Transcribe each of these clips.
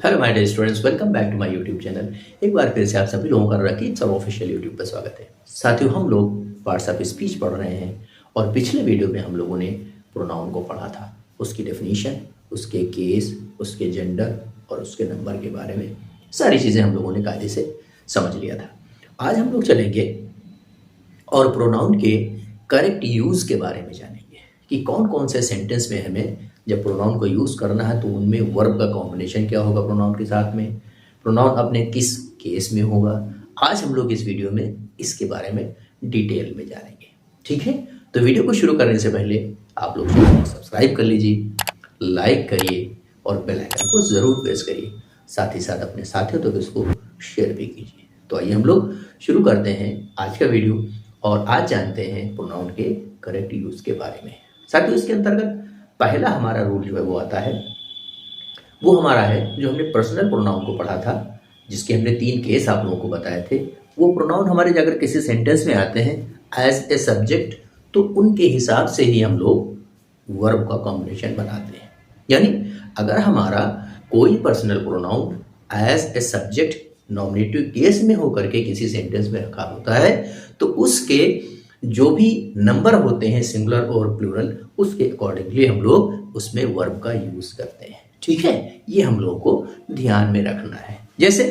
Hello my dear students, welcome back to my YouTube channel. एक बार फिर से आप सभी लोगों का रकीब सर ऑफिशियल यूट्यूब पर स्वागत है। साथियों, हम लोग पार्ट्स ऑफ स्पीच पढ़ रहे हैं और पिछले वीडियो में हम लोगों ने प्रोनाउन को पढ़ा था, उसकी डेफिनेशन, उसके केस, उसके जेंडर और उसके नंबर के बारे में सारी चीज़ें हम लोगों ने कायदे से समझ लिया था। आज हम लोग चलेंगे और प्रोनाउन के करेक्ट यूज़ के बारे में जानेंगे कि कौन कौन से सेंटेंस में हमें जब प्रोनाउन को यूज़ करना है तो उनमें वर्ब का कॉम्बिनेशन क्या होगा प्रोनाउन के साथ में, प्रोनाउन अपने किस केस में होगा। आज हम लोग इस वीडियो में इसके बारे में डिटेल में जानेंगे। ठीक है, तो वीडियो को शुरू करने से पहले आप लोग चैनल को सब्सक्राइब कर लीजिए, लाइक करिए और बेल आइकन को ज़रूर प्रेस करिए। साथ ही साथ अपने साथियों तक इसको शेयर भी कीजिए। तो आइए हम लोग शुरू करते हैं आज का वीडियो और आज जानते हैं प्रोनाउन के करेक्ट यूज़ के बारे में। साथियों, इसके अंतर्गत पहला हमारा रूल जो है वो आता है, वो हमारा है जो हमने पर्सनल प्रोनाउन को पढ़ा था, जिसके हमने 3 केस आप लोगों को बताए थे। वो प्रोनाउन हमारे अगर किसी सेंटेंस में आते हैं एज ए सब्जेक्ट तो उनके हिसाब से ही हम लोग वर्ब का कॉम्बिनेशन बनाते हैं। यानी अगर हमारा कोई personal pronoun as a subject nominative case में होकर के किसी सेंटेंस में रखा होता है तो उसके जो भी नंबर होते हैं सिंगुलर और प्लूरल, उसके अकॉर्डिंगली हम लोग उसमें वर्ब का यूज करते हैं। ठीक है, ये हम लोगों को ध्यान में रखना है। जैसे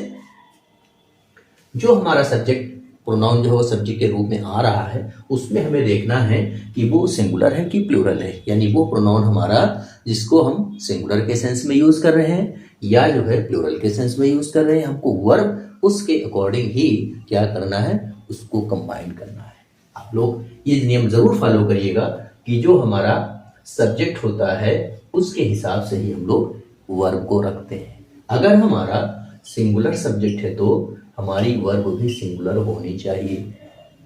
जो हमारा सब्जेक्ट प्रोनाउन जो है वो सब्जेक्ट के रूप में आ रहा है, उसमें हमें देखना है कि वो सिंगुलर है कि प्लूरल है। यानी वो प्रोनाउन हमारा जिसको हम सिंगुलर के सेंस में यूज कर रहे हैं या जो है प्लूरल के सेंस में यूज कर रहे हैं, हमको वर्ब उसके अकॉर्डिंग ही क्या करना है, उसको कंबाइन करना है। आप लोग ये नियम जरूर फॉलो करिएगा कि जो हमारा सब्जेक्ट होता है उसके हिसाब से ही हम लोग वर्ब को रखते हैं। अगर हमारा सिंगुलर सब्जेक्ट है तो हमारी वर्ब भी सिंगुलर होनी चाहिए।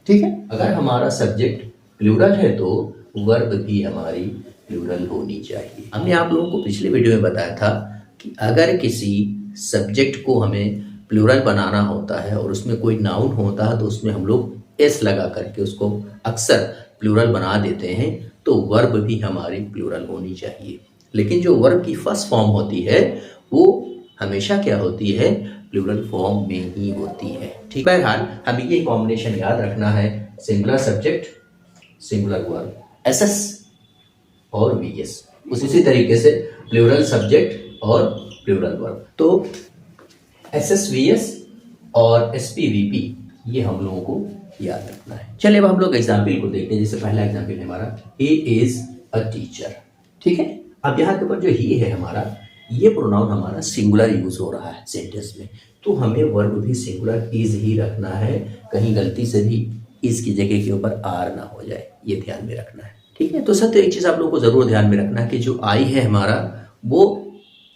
ठीक है, अगर हमारा सब्जेक्ट प्लूरल है तो वर्ब भी हमारी प्लूरल होनी चाहिए। हमने आप लोगों को पिछले वीडियो में बताया था कि अगर किसी सब्जेक्ट को हमें प्लूरल बनाना होता है और उसमें कोई नाउन होता है तो उसमें हम लोग एस लगा करके उसको अक्सर प्लूरल बना देते हैं, तो वर्ब भी हमारी प्लूरल होनी चाहिए। लेकिन जो वर्ब की फर्स्ट फॉर्म होती है वो हमेशा क्या होती है, प्लूरल फॉर्म में ही होती है। ठीक, बहरहाल हमें ये कॉम्बिनेशन याद रखना है, singular subject singular verb, SS और वीएस। उसी तरीके से प्लूरल सब्जेक्ट और प्लूरल वर्ब, तो एसएसवीएस और एसपीवीपी ये हम लोगों को याद रखना है। चलिए अब हम लोग एग्जाम्पल को देखते हैं। जैसे पहला एग्जाम्पल है हमारा, ही इज अ टीचर। ठीक है, अब यहाँ के ऊपर जो ही है हमारा, ये प्रोनाउन हमारा सिंगुलर यूज हो रहा है सेंटेंस में, तो हमें वर्ब भी सिंगुलर इज ही रखना है। कहीं गलती से भी इज की जगह के ऊपर आर ना हो जाए, ये ध्यान में रखना है। ठीक है, तो सत्य एक चीज आप लोगों को जरूर ध्यान में रखना है कि जो आई है हमारा वो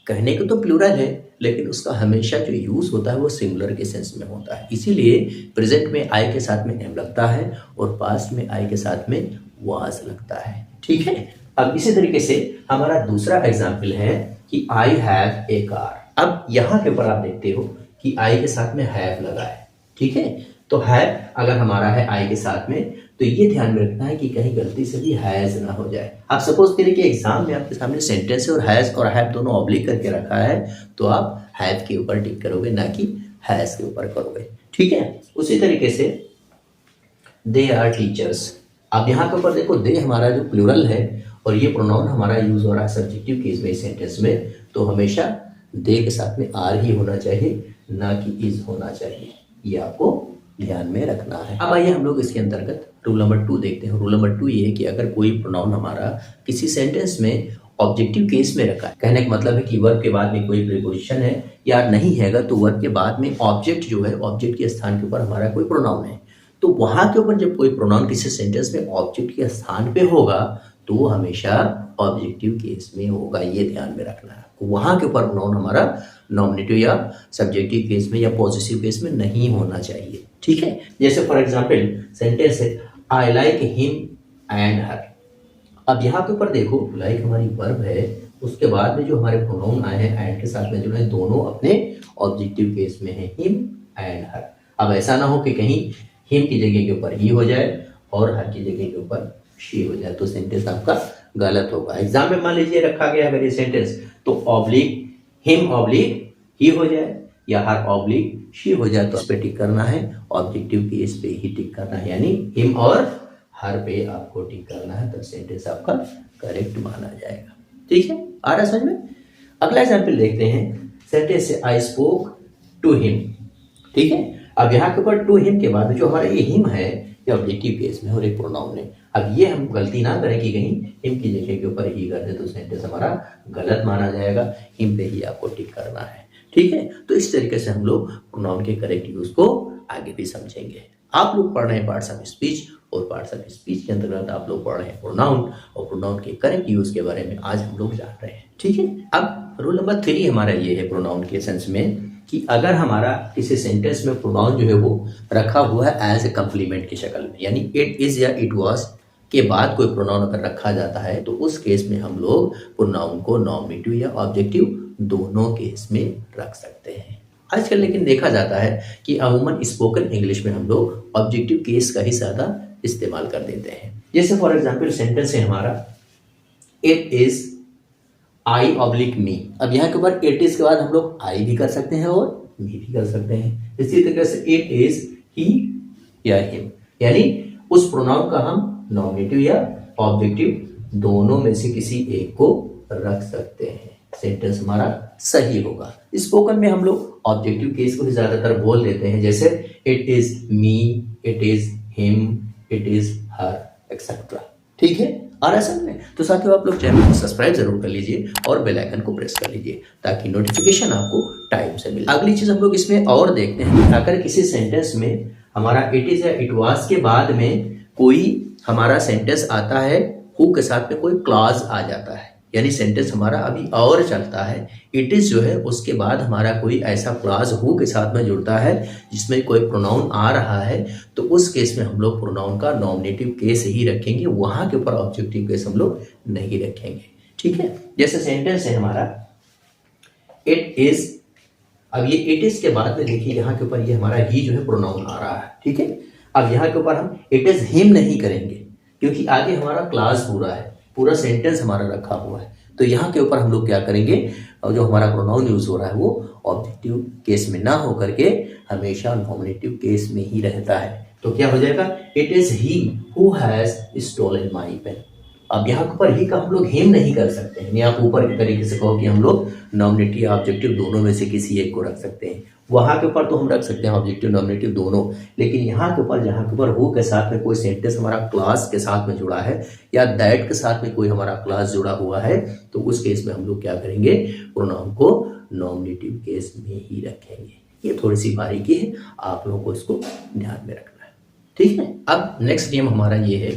कहने को तो प्लूरल है लेकिन उसका हमेशा जो यूज होता है वो सिंगुलर के सेंस में होता है। इसीलिए प्रेजेंट में आई के साथ में एम लगता है और पास्ट में आई के साथ में वाज लगता है। ठीक है, अब इसी तरीके से हमारा दूसरा एग्जाम्पल है कि आई हैव ए कार। अब यहाँ के ऊपर आप देखते हो कि आई के साथ में हैव लगा है। ठीक है, तो हैव अगर हमारा है आई के साथ में तो ये ध्यान में रखना है कि कहीं गलती से भी हैज ना हो जाए। आप सपोज करिए कि एग्जाम में आपके सामने सेंटेंस है और हैज और हैव दोनों ऑब्लिक करके रखा है तो आप हैव के ऊपर टिक करोगे, ना कि हैज के ऊपर करोगे। ठीक है, उसी तरीके से दे आर टीचर्स। अब यहाँ के ऊपर देखो, दे हमारा जो प्लूरल है और ये प्रोनाउन हमारा यूज हो रहा है सब्जेक्टिव केस में सेंटेंस में, तो हमेशा दे के साथ में आर ही होना चाहिए, ना कि इज होना चाहिए। ये आपको ध्यान में रखना है। अब आइए हम लोग इसके अंतर्गत रूल नंबर 2 देखते हैं। रूल नंबर 2 ये है कि अगर कोई प्रोनाउन हमारा किसी सेंटेंस में ऑब्जेक्टिव केस में रखा है, कहने का मतलब है कि वर्ब के बाद में कोई प्रीपोजिशन है या नहीं हैगा, तो वर्ब के बाद में ऑब्जेक्ट जो है, ऑब्जेक्ट के स्थान के ऊपर हमारा कोई प्रोनाउन है, तो वहां के ऊपर जब कोई प्रोनाउन किसी सेंटेंस में ऑब्जेक्ट के स्थान पे होगा तो वो हमेशा ऑब्जेक्टिव केस में होगा। ये ध्यान में रखना है, वहां के ऊपर प्रोनाउन हमारा नॉमिनेटिव या सब्जेक्टिव केस में या पॉजिटिव केस में नहीं होना चाहिए। ठीक है, जैसे फॉर एग्जाम्पल सेंटेंस है आई लाइक हिम एंड हर। अब यहाँ के ऊपर देखो, लाइक हमारी वर्ब है, उसके बाद में जो हमारे प्रोनाउन आए हैं एंड के साथ में जो है दोनों अपने ऑब्जेक्टिव केस में है, हिम एंड हर। अब ऐसा ना हो कि कहीं हिम की जगह के ऊपर ही हो जाए और हर की जगह के ऊपर शी हो जाए, तो सेंटेंस आपका गलत होगा। एग्जाम में मान लीजिए रखा गया है मेरी सेंटेंस, तो ऑब्लिक हिम ऑब्लिक ही हो जाए या हर ऑब्लिक शी हो जाए तो इस पे टिक करना है, ऑब्जेक्टिव केस पे ही टिक करना है, यानी हिम और हर पे आपको टिक करना है, तब सेंटेंस आपका करेक्ट माना जाएगा। ठीक है, आ रहा समझ में। अगला एग्जाम्पल देखते हैं, सेंटेंस से आई स्पोक टू हिम। ठीक है, अब यहाँ के ऊपर टू हिम के बाद जो हमारा ये हिम है ये ऑब्जेक्टिव केस में और एक प्रोनाउन है। अब ये हम गलती ना करें कि कहीं हिम की जगह के ऊपर ही कर दे तो सेंटेंस हमारा गलत माना जाएगा, हिम पे ही आपको टिक करना है। ठीक है, तो इस तरीके से हम लोग प्रोनाउन के करेक्ट यूज को आगे भी समझेंगे। आप लोग पढ़ रहे हैं पार्ट्स ऑफ स्पीच और पार्ट्स ऑफ स्पीच के अंतर्गत आप लोग पढ़ रहे हैं प्रोनाउन और प्रोनाउन के करेक्ट यूज के बारे में आज हम लोग जान रहे हैं। ठीक है, अब रूल नंबर 3 हमारा ये है प्रोनाउन के सेंस में कि अगर हमारा किसी सेंटेंस में प्रोनाउन जो है वो रखा हुआ है एज ए कंप्लीमेंट की शक्ल में, यानी इट इज या इट वाज के बाद कोई प्रोनाउन अगर रखा जाता है तो उस केस में हम लोग प्रोनाउन को नॉमिनेटिव या ऑब्जेक्टिव दोनों केस में रख सकते हैं। आजकल लेकिन देखा जाता है कि अमूमन स्पोकन इंग्लिश में हम लोग ऑब्जेक्टिव केस का ही ज़्यादा इस्तेमाल कर देते हैं। जैसे फॉर एग्जाम्पल सेंटेंस है हमारा इट इज आई ऑब्लिक मी। अब यहाँ के ऊपर इट इज के बाद हम लोग आई भी कर सकते हैं और मी भी कर सकते हैं। इसी तरीके से इट इज ही या हिम, यानी उस प्रोनाउन का हम नॉमिनेटिव या ऑब्जेक्टिव दोनों में से किसी एक को रख सकते हैं, सेंटेंस हमारा सही होगा। स्पोकन में हम लोग ऑब्जेक्टिव केस को ही ज्यादातर बोल देते हैं, जैसे it is me, it is him, it is her etcetera. ठीक है, और ऐसा में तो साथियों आप लोग चैनल को सब्सक्राइब जरूर कर लीजिए और बेल आइकन को प्रेस कर लीजिए ताकि नोटिफिकेशन आपको टाइम से मिले। अगली चीज हम लोग इसमें और देखते हैं कि अगर किसी सेंटेंस में हमारा इट इज या इट वाज के बाद में कोई हमारा सेंटेंस आता है, हु के साथ में कोई क्लॉज आ जाता है, यानी सेंटेंस हमारा अभी और चलता है, इट इज जो है उसके बाद हमारा कोई ऐसा क्लॉज हु के साथ में जुड़ता है जिसमें कोई प्रोनाउन आ रहा है, तो उस केस में हम लोग प्रोनाउन का नॉमिनेटिव केस ही रखेंगे, वहां के ऊपर ऑब्जेक्टिव केस हम लोग नहीं रखेंगे। ठीक है, जैसे सेंटेंस है हमारा इट इज। अब ये इट इज के बाद में देखिए यहाँ के ऊपर ये हमारा ही जो है प्रोनाउन आ रहा है। ठीक है, अब यहाँ के ऊपर हम इट इज हिम नहीं करेंगे क्योंकि आगे हमारा क्लॉज पूरा है, पूरा सेंटेंस हमारा रखा हुआ है, तो यहाँ के ऊपर हम लोग क्या करेंगे, और जो हमारा प्रोनाउन यूज हो रहा है वो ऑब्जेक्टिव केस में ना हो करके हमेशा नॉमिनेटिव केस में ही रहता है। तो क्या हो जाएगा, it is he who has stolen my pen. अब यहाँ के ऊपर ही का हम लोग हिम नहीं कर सकते हैं, आप ऊपर के तरीके से कहो कि हम लोग नॉमिनेटिव या ऑब्जेक्टिव दोनों में से किसी एक को रख सकते हैं। वहां के ऊपर तो हम रख सकते हैं ऑब्जेक्टिव नॉमिनेटिव दोनों, लेकिन यहाँ के ऊपर जहाँ के ऊपर हु के साथ में कोई सेंटेंस हमारा क्लास के साथ में जुड़ा है या दैट के साथ में कोई हमारा क्लास जुड़ा हुआ है, तो उस केस में हम लोग क्या करेंगे, प्रोनाउन को नॉमिनेटिव केस में ही रखेंगे। ये थोड़ी सी बारीकी है, आप लोगों को इसको ध्यान में रखना है। ठीक है, अब नेक्स्ट नियम हमारा ये है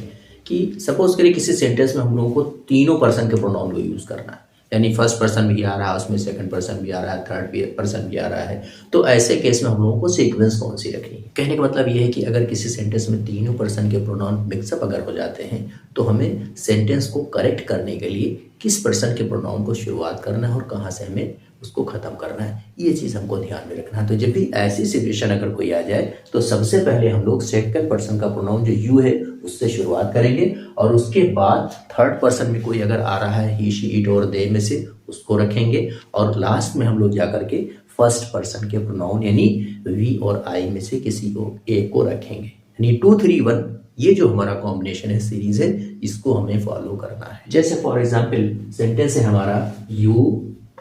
कि सपोज करिए किसी सेंटेंस में हम लोगों को तीनों पर्सन के प्रोनाउन को यूज करना है, यानी फर्स्ट पर्सन भी आ रहा है, उसमें सेकंड पर्सन भी आ रहा है, थर्ड पर्सन भी आ रहा है, तो ऐसे केस में हम लोगों को सीक्वेंस कौन सी रखनी है। कहने का मतलब ये है कि अगर किसी सेंटेंस में तीनों पर्सन के प्रोनाउन मिक्सअप अगर हो जाते हैं तो हमें सेंटेंस को करेक्ट करने के लिए किस पर्सन के प्रोनाउन को शुरुआत करना है और कहाँ से हमें उसको खत्म करना है, ये चीज़ हमको ध्यान में रखना है। तो जब भी ऐसी सिचुएशन अगर कोई आ जाए तो सबसे पहले हम लोग सेकंड पर्सन का प्रोनाउन जो यू है उससे शुरुआत करेंगे और उसके बाद थर्ड पर्सन में कोई अगर आ रहा है ही, शी, इट और दे में से उसको रखेंगे और लास्ट में हम लोग जा करके फर्स्ट पर्सन के प्रोनाउन यानी वी और आई में से किसी को एक को रखेंगे, यानी 2 3 1 ये जो हमारा कॉम्बिनेशन है, सीरीज है, इसको हमें फॉलो करना है। जैसे फॉर एग्जाम्पल सेंटेंस है हमारा you,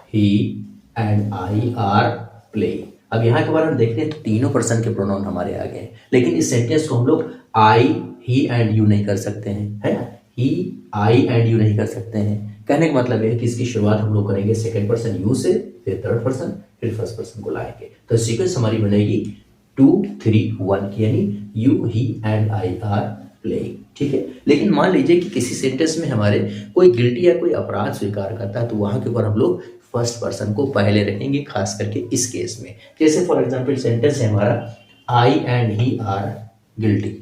he and I are playing. अब यहाँ के बारे में देखते हैं तो तीनों पर्सन के प्रोनाउन हमारे आ गए हैं, लेकिन इस सेंटेंस को हम लोग आई, ही एंड यू नहीं कर सकते हैं, है ना, ही, आई एंड यू नहीं कर सकते हैं। कहने का मतलब है कि इसकी शुरुआत हम लोग करेंगे सेकंड पर्सन यू से, फिर थर्ड पर्सन, फिर फर्स्ट पर्सन को लाएंगे, तो सीक्वेंस हमारी बनेगी 2 3 1 की, यानी you, he and I are playing. ठीक है, लेकिन मान लीजिए कि किसी सेंटेंस में हमारे कोई गिल्टी या कोई अपराध स्वीकार करता है तो वहां के ऊपर हम लोग फर्स्ट पर्सन को पहले रखेंगे, खास करके इस केस में। जैसे फॉर एग्जांपल सेंटेंस है हमारा आई एंड ही आर गिल्टी।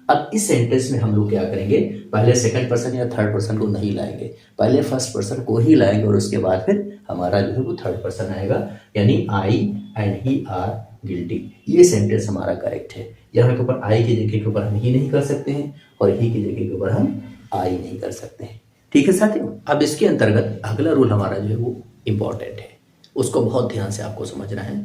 अब इस सेंटेंस में हम लोग क्या करेंगे, पहले सेकंड पर्सन या थर्ड पर्सन को नहीं लाएंगे, पहले फर्स्ट पर्सन को ही लाएंगे और उसके बाद फिर हमारा जो है वो थर्ड पर्सन आएगा, यानी आई एंड ही आर गिल्टी। ये सेंटेंस हमारा करेक्ट है। यहाँ के ऊपर आई की जगह के ऊपर हम ही नहीं कर सकते हैं और ही की जगह के ऊपर हम आई नहीं कर सकते हैं। ठीक है साथियों, अब इसके अंतर्गत अगला रूल हमारा जो है वो इम्पॉर्टेंट है। उसको बहुत ध्यान से आपको समझना है।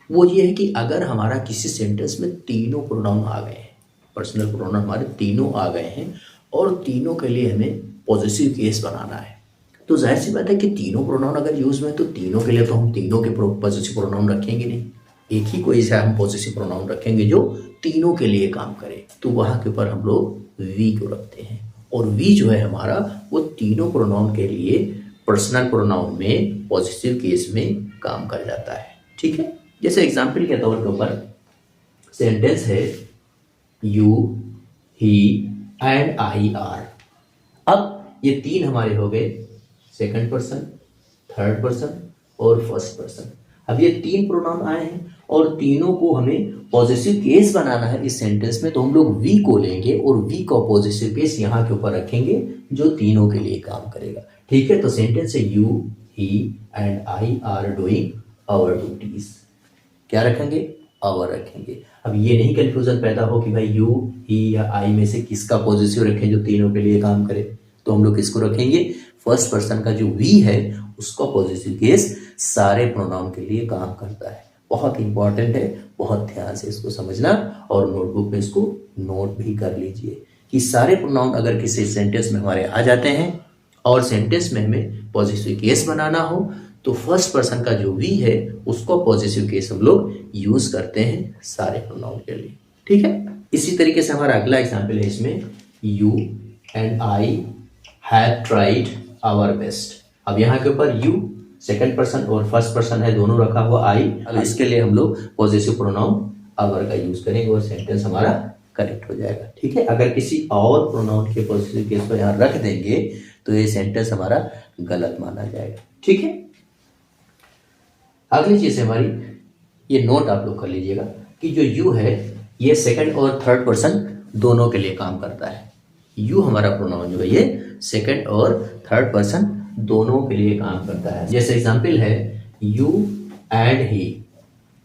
वो ये है कि अगर हमारा किसी सेंटेंस में तीनों प्रोनाउन आ गए हैं, पर्सनल प्रोनाउन हमारे तीनों आ गए हैं और तीनों के लिए हमें पॉजिटिव केस बनाना है, तो जाहिर सी बात है कि तीनों प्रोनाउन अगर यूज में तो तीनों के लिए तो हम तीनों के पॉजिटिव प्रोनाउन रखेंगे नहीं, एक ही कोई सा हम पॉजिटिव प्रोनाउन रखेंगे जो तीनों के लिए काम करे। तो वहाँ के ऊपर हम लोग वी को रखते हैं और वी जो है हमारा वो तीनों प्रोनाउन के लिए पर्सनल प्रोनाउन में पॉजिटिव केस में काम कर जाता है। ठीक है, जैसे एग्जाम्पल के तौर के ऊपर सेंटेंस है you, he and I are. अब ये तीन हमारे हो गए सेकंड पर्सन, थर्ड पर्सन और फर्स्ट पर्सन। अब ये तीन प्रोनाउन आए हैं और तीनों को हमें पॉजिटिव केस बनाना है इस सेंटेंस में, तो हम लोग वी को लेंगे और वी का पॉजिटिव केस यहाँ के ऊपर रखेंगे जो तीनों के लिए काम करेगा। ठीक है, तो सेंटेंस है you, he and I are doing our duties. क्या रखेंगे? आवर रखेंगे। अब ये नहीं कंफ्यूजन पैदा हो कि भाई यू, ही या आई में से किसका पॉजिटिव रखें जो तीनों के लिए काम करे, तो हम लोग किसको रखेंगे? फर्स्ट पर्सन का जो वी है उसका पॉजिटिव केस सारे प्रोनाउन के लिए काम करता है। बहुत इंपॉर्टेंट है, बहुत ध्यान से इसको समझना और नोटबुक में इसको नोट भी कर लीजिए कि सारे प्रोनाउन अगर किसी सेंटेंस में हमारे आ जाते हैं और सेंटेंस में हमें पॉजिटिव केस बनाना हो तो फर्स्ट पर्सन का जो वी है उसको पॉजिटिव केस हम लोग यूज करते हैं सारे प्रोनाउन के लिए। ठीक है, इसी तरीके से हमारा अगला एग्जाम्पल है इसमें you and I have tried our best. अब यहाँ के ऊपर यू सेकंड पर्सन और फर्स्ट पर्सन है, दोनों रखा हुआ आई। अब इसके लिए हम लोग पॉजिटिव प्रोनाउन आवर का यूज करेंगे और सेंटेंस हमारा करेक्ट हो जाएगा। ठीक है, अगर किसी और प्रोनाउन के पॉजिटिव केस को यहाँ रख देंगे तो ये सेंटेंस हमारा गलत माना जाएगा। ठीक है, अगली चीज हमारी ये नोट आप लोग कर लीजिएगा कि जो यू है ये सेकंड और थर्ड पर्सन दोनों के लिए काम करता है। यू हमारा प्रोनाउन जो है ये सेकंड और थर्ड पर्सन दोनों के लिए काम करता है। जैसे एग्जांपल है you and he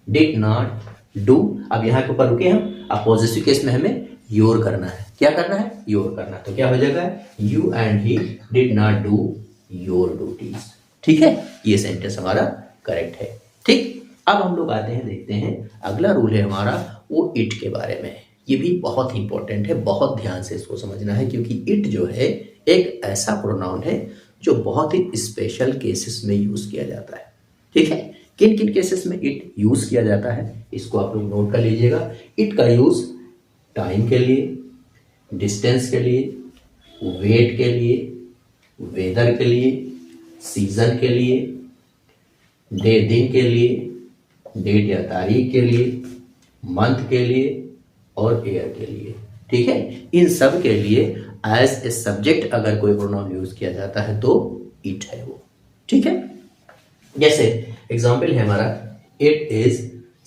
did not do. अब यहाँ के ऊपर रुके हम, अब पॉजिटिव केस में हमें योर करना है। क्या करना है? योर करना। तो क्या हो जाएगा? You and he did not do your duties. ठीक है, ये सेंटेंस हमारा करेक्ट है। ठीक, अब हम लोग आते हैं, देखते हैं अगला रूल है हमारा वो इट के बारे में। ये भी बहुत इंपॉर्टेंट है, बहुत ध्यान से इसको समझना है क्योंकि इट जो है एक ऐसा प्रोनाउन है जो बहुत ही स्पेशल केसेस में यूज किया जाता है। ठीक है, किन किन केसेस में इट यूज किया जाता है इसको आप लोग नोट कर लीजिएगा। इट का यूज टाइम के लिए, डिस्टेंस के लिए, वेट के लिए, वेदर के लिए, सीजन के लिए, दिन के लिए, डेट या तारीख के लिए, मंथ के लिए और ईयर के लिए। ठीक है, इन सब के लिए एज ए सब्जेक्ट अगर कोई प्रोनाउन यूज किया जाता है तो इट है वो। ठीक है, जैसे एग्जांपल है हमारा इट इज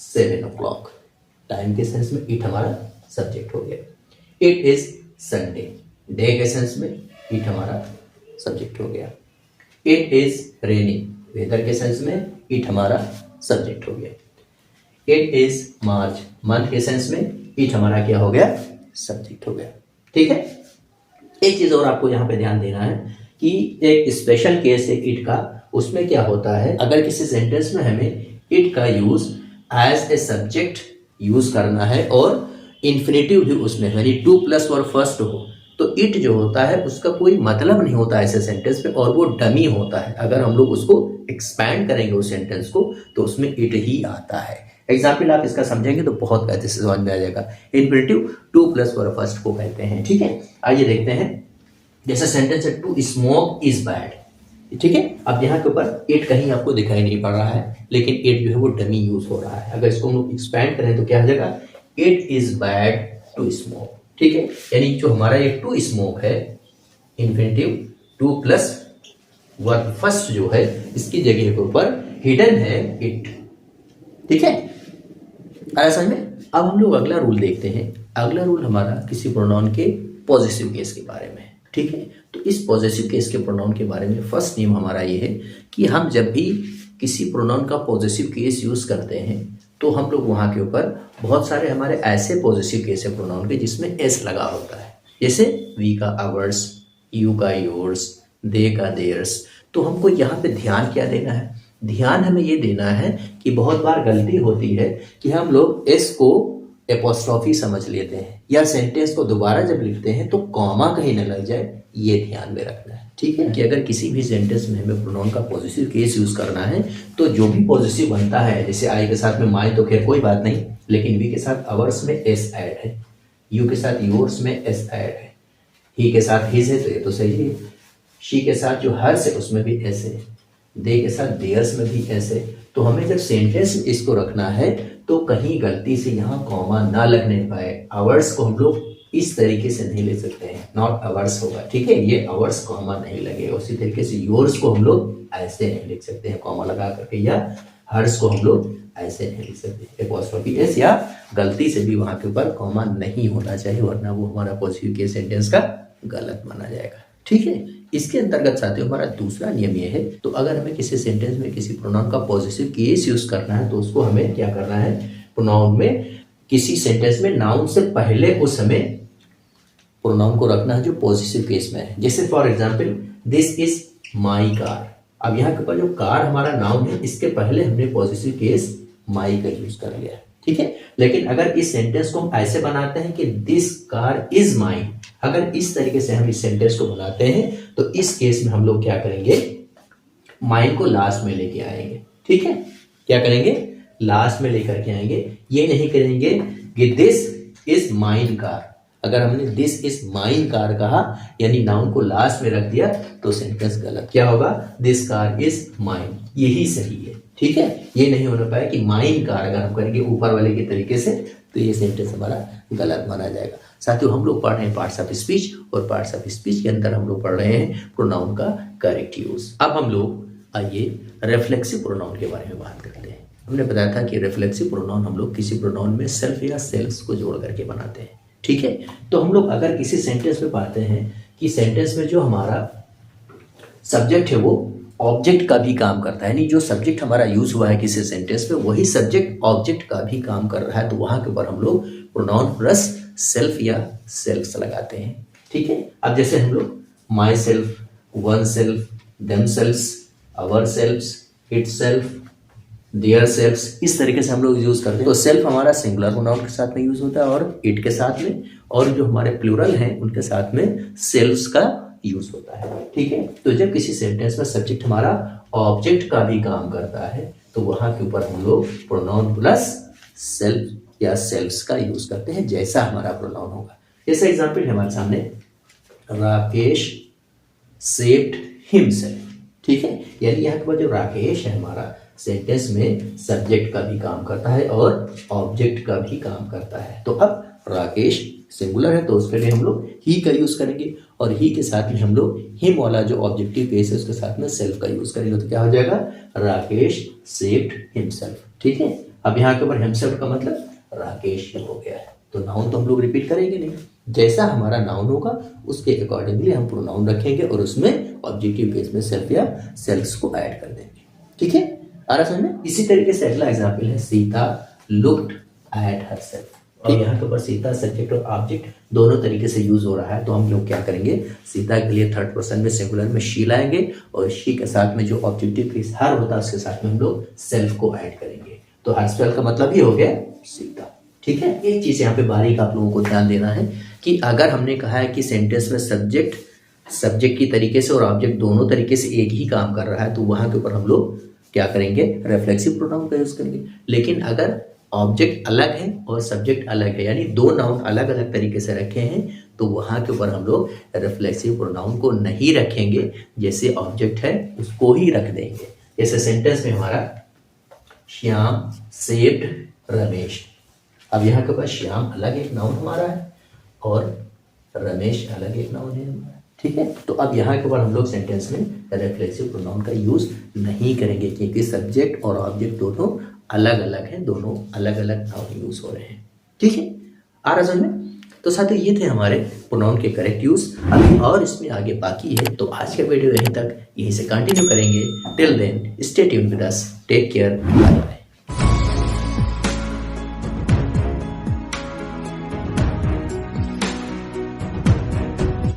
7 o'clock। टाइम के सेंस में इट हमारा सब्जेक्ट हो गया। इट इज संडे, डे के सेंस में इट हमारा सब्जेक्ट हो गया। इट इज रेनिंग, वेदर के सेंस में इट हमारा सब्जेक्ट हो गया। इट इज मार्च, मंथ के सेंस में इट हमारा क्या हो गया? सब्जेक्ट हो गया। ठीक है, एक चीज और आपको यहाँ पे ध्यान देना है कि एक स्पेशल केस है इट का। उसमें क्या होता है, अगर किसी सेंटेंस में हमें इट का use as a subject use करना है और इन्फिनेटिव भी उसमें यानी टू प्लस और फर्स्ट हो तो इट जो होता है उसका कोई मतलब नहीं होता ऐसे सेंटेंस में और वो डमी होता है। अगर हम लोग उसको एक्सपैंड करेंगे उस सेंटेंस को तो उसमें इट ही आता है। एग्जाम्पल आप इसका समझेंगे तो बहुत अच्छे से समझ में आ जाएगा। इन्फिनेटिव टू प्लस और फर्स्ट को कहते हैं। ठीक है, आइए देखते हैं। जैसे सेंटेंस है टू स्मोक इज बैड। ठीक है, अब यहाँ के ऊपर इट कहीं आपको दिखाई नहीं पड़ रहा है लेकिन इट जो है वो डमी यूज हो रहा है। अगर इसको हम लोग एक्सपैंड करें तो क्या हो जाएगा? It is bad to smoke. ठीक है, यानी जो हमारा ये टू स्मोक है infinitive to plus verb first जो है इसकी जगह के ऊपर हिडन है इट। ठीक है, आया समझ में? अब हम लोग अगला रूल देखते हैं। अगला रूल हमारा किसी प्रोनाउन के पॉजिटिव केस के बारे में है। ठीक है, तो इस पॉजिटिव केस के प्रोनाउन के बारे में फर्स्ट नियम हमारा ये है कि हम जब भी किसी प्रोनाउन का पॉजिटिव केस यूज करते हैं तो हम लोग वहाँ के ऊपर बहुत सारे हमारे ऐसे पॉजिटिव केस है प्रोनाउन के जिसमें एस लगा होता है। जैसे वी का आवर्स, यू का योर्स, दे का देयर्स। तो हमको यहाँ पे ध्यान क्या देना है? ध्यान हमें ये देना है कि बहुत बार गलती होती है कि हम लोग एस को एपोस्ट्रॉफी समझ लेते हैं या सेंटेंस को दोबारा जब लिखते हैं तो कॉमा कहीं न लग जाए, ये ध्यान में रखना है। ठीक है कि अगर किसी भी सेंटेंस में हमें प्रोनाउन का पॉजिटिव केस यूज करना है तो जो भी पॉजिटिव बनता है, जैसे आई के साथ में माई तो खैर कोई बात नहीं, लेकिन वी के साथ अवर्स में एस ऐड है, यू के साथ योर्स में एस ऐड है, ही के साथ हिज है तो ये तो सही है, शी के साथ जो हर्स है उसमें भी एस है, दे के साथ देयर्स में भी एस है। तो हमें जब सेंटेंस में इसको रखना है तो कहीं गलती से यहाँ कॉमा ना लगने पाए। आवर्स को हम लोग इस तरीके से नहीं ले सकते हैं, नॉट आवर्स होगा, ठीक है, ये आवर्स कॉमा नहीं लगेगा। उसी तरीके से योर्स को हम लोग ऐसे नहीं लिख सकते हैं कॉमा लगा करके, या हर्स को हम लोग ऐसे नहीं लिख सकते एपोस्ट्रोफी एस, या गलती से भी वहां के ऊपर कॉमा नहीं होना चाहिए, वरना वो हमारा पॉजिटिव केस सेंटेंस का गलत माना जाएगा। ठीक है, इसके अंतर्गत साथियों हमारा दूसरा नियम ये है, तो अगर हमें किसी सेंटेंस में किसी प्रोनाउन का पॉजिटिव केस यूज करना है तो उसको हमें क्या करना है, प्रोनाउन में किसी सेंटेंस में नाउन से पहले उस हमें प्रोनाउन को रखना है जो पॉजिटिव केस में है। जैसे for example this is my car, अब यहाँ के ऊपर जो कार हमारा नाउन है इसके पहले हमने पॉजिटिव केस माई का यूज कर लिया है। ठीक है, लेकिन अगर इस सेंटेंस को हम ऐसे बनाते हैं कि दिस कार इज माइन, अगर इस तरीके से हम इस सेंटेंस को बनाते हैं तो इस केस में हम लोग क्या करेंगे, माइन को लास्ट में लेके आएंगे। ठीक है, क्या करेंगे, लास्ट में लेकर के आएंगे, ये नहीं करेंगे कि दिस इज माइन कार। अगर हमने दिस इज माइन कार कहा यानी नाउन को लास्ट में रख दिया तो सेंटेंस गलत। क्या होगा, दिस कार इज माइन, यही सही है। ठीक है, ये नहीं होना पाया कि माइन कार अगर हम करेंगे ऊपर वाले के तरीके से तो ये सेंटेंस हमारा गलत माना जाएगा। साथियों हम लोग पढ़ रहे हैं पार्ट्स ऑफ स्पीच, और पार्ट्स ऑफ स्पीच के अंदर हम लोग पढ़ रहे हैं प्रोनाउन का करेक्ट यूज। अब हम लोग आइए रिफ्लेक्सिव प्रोनाउन के बारे में बात करते हैं। हमने बताया था कि रिफ्लेक्सिव प्रोनाउन हम लोग किसी प्रोनाउन में सेल्फ या सेल्फ्स को जोड़ करके बनाते हैं। ठीक है, तो हम लोग अगर किसी सेंटेंस में पाते हैं कि सेंटेंस में जो हमारा सब्जेक्ट है वो ऑब्जेक्ट का भी काम करता है, यानी जो सब्जेक्ट हमारा यूज हुआ है किसी सेंटेंस में वही सब्जेक्ट ऑब्जेक्ट का भी काम कर रहा है, तो वहां के ऊपर हम लोग प्रोनाउन प्लस सेल्फ या सेल्फ्स लगाते हैं। ठीक है, अब जैसे हम लोग myself, oneself, themselves, ourselves, itself, their selves, इस तरीके से हम लोग यूज करते हैं। तो सेल्फ हमारा सिंगुलर प्रोनाउन के साथ में यूज होता है और इट के साथ में, और जो हमारे प्लूरल हैं उनके साथ में सेल्फ्स का यूज होता है। ठीक है, तो जब किसी सेंटेंस में सब्जेक्ट हमारा ऑब्जेक्ट का भी काम करता है तो वहां के ऊपर हम लोग प्रोनाउन प्लस सेल्फ या सेल्फ्स का यूज करते हैं, जैसा हमारा प्रोनाउन होगा। जैसे एग्जांपल है हमारे सामने, राकेश सेव्ड हिमसेल्फ। ठीक है, यानी यहाँ के बाद जो राकेश है हमारा सेंटेंस में सब्जेक्ट का भी काम करता है और ऑब्जेक्ट का भी काम करता है। तो अब राकेश सिंगुलर है तो उसके लिए हम लोग ही का यूज करेंगे, और ही के साथ में हम लोग हिम वाला जो ऑब्जेक्टिव केस है उसके साथ में सेल्फ का यूज करेंगे। तो क्या हो जाएगा, राकेश सेव्ड हिमसेल्फ। ठीक है, अब यहाँ के ऊपर हिमसेल्फ का मतलब राकेश ही हो गया है। तो नाउन तो हम लोग रिपीट करेंगे नहीं, जैसा हमारा नाउन होगा उसके अकॉर्डिंगली हम प्रोनाउन रखेंगे और उसमें ऑब्जेक्टिव केस में सेल्फ या सेल्फ्स को ऐड कर देंगे। ठीक है, आ रहा समझ में। इसी तरीके से अगला एग्जाम्पल है, सीता लुक्ड एट हरसेल्फ। और यहाँ के ऊपर सीता सब्जेक्ट और ऑब्जेक्ट दोनों तरीके से यूज हो रहा है, तो हम लोग क्या करेंगे, सीता के लिए थर्ड पर्सन में सिंगुलर में शी लाएंगे और शी के साथ में जो ऑब्जेक्टिव केस हर होता है उसके साथ में हम लोग सेल्फ को ऐड करेंगे। तो हरसेल्फ का मतलब ही हो गया सीता। ठीक है, एक चीज यहाँ पे बारीक आप लोगों को ध्यान देना है कि अगर हमने कहा है कि सेंटेंस में सब्जेक्ट की तरीके से और ऑब्जेक्ट दोनों तरीके से एक ही काम कर रहा है तो वहां के ऊपर हम लोग क्या करेंगे, रिफ्लेक्सिव प्रोनाउन का यूज करेंगे। लेकिन अगर ऑब्जेक्ट अलग है और सब्जेक्ट अलग है, यानी दो नाउन अलग अलग तरीके से रखे हैं, तो वहां के ऊपर हम लोग रिफ्लेक्सिव प्रोनाउन को नहीं रखेंगे, जैसे ऑब्जेक्ट है उसको ही रख देंगे। जैसे सेंटेंस में हमारा श्याम सेव्ड रमेश, अब यहाँ के पास श्याम अलग एक नाउन हमारा है और रमेश अलग एक नाउन है हमारा। ठीक है, तो अब यहाँ के ऊपर हम लोग सेंटेंस में रिफ्लेक्सिव प्रोनाउन का यूज नहीं करेंगे, क्योंकि सब्जेक्ट और ऑब्जेक्ट दोनों अलग अलग हैं, दोनों अलग अलग नाउन यूज हो रहे हैं। ठीक है, आ रहा समझ में। तो साथियों ये थे हमारे प्रोनाउन के करेक्ट यूज, अभी और इसमें आगे बाकी है, तो आज का वीडियो यहीं तक, यहीं से कंटिन्यू करेंगे। Till then stay tuned with us, take care, bye bye.